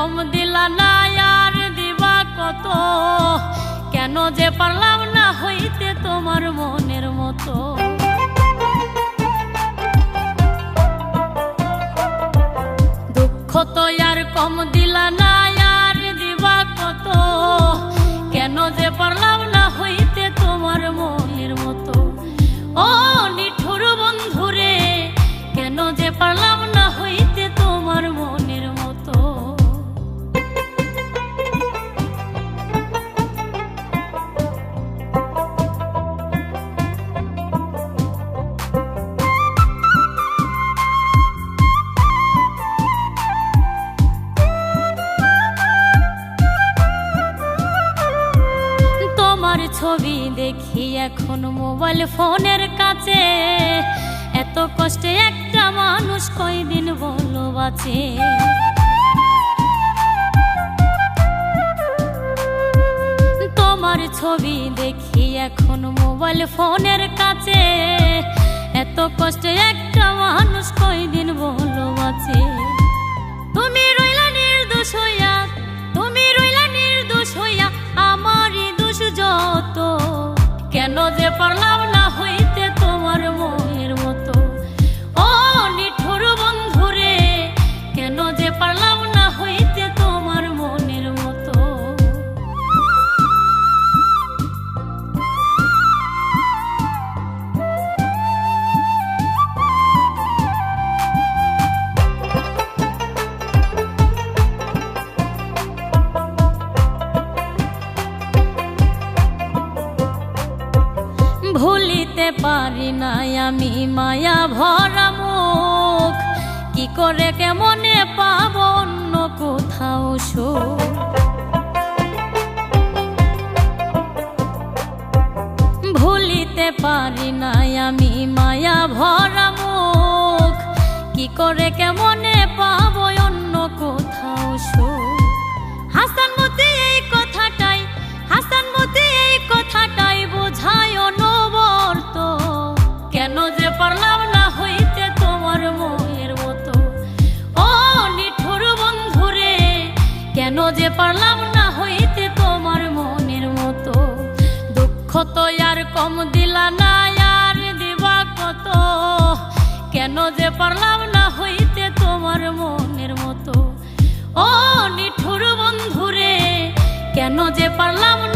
কম দিলা না আর দিবা কত, কেন যে পারলাম না হইতে তোমার মনের মতো। দুঃখ তো আর কম দিলা না আর দিবা কত, কেন যে পারলাম না হইতে তোমার মনের মতো। ও নিঠুর বন্ধুরে, কেন যে পারলাম না হইতে তোমার মনের মতো। তোমার ছবি দেখি এখন মোবাইল ফোনের কাছে, এত কষ্টে একটা মানুষ কয়দিন বলো বাঁচে। তোমার ছবি দেখি এখন মোবাইল ফোনের কাছে, এত কষ্টে একটা মানুষ কয়দিন বলো বাঁচে। তুমি রইলা নির্দোষ হইয়া, তুমি রইলা নির্দোষ হইয়া, আমারই দোষ যত, কেন যে পারলাম না হইতে তোমার মনের মতো। ও নিঠুর বন্ধুরে, কেন যে পারলাম না হইতে তোমার মনের মতো। ভুলিতে পারি না আমি মায়া ভরা মুখ, কি করে কেমনে পাবো অন্য কোথাও সুখ। ভুলিতে পারি না আমি মায়া ভরা মুখ, কি করে কেমনে পাবো অন্য কোথাও সুখ। হাসানমতি এই কথাটাই, হাসানমতি এই কথাটাই বোঝায় অনবরত, কেন যে পারলাম না হইতে তোমার মনের মতো। ও নিঠুর বন্ধুরে, কেন যে পারলাম না হইতে তোমার মনের মতো। দুঃখ তো আর কম দিলা না আর দিবা কত, কেন যে পারলাম না হইতে তোমার মনের মতো। ও নিঠুর বন্ধুরে, কেন যে পারলাম না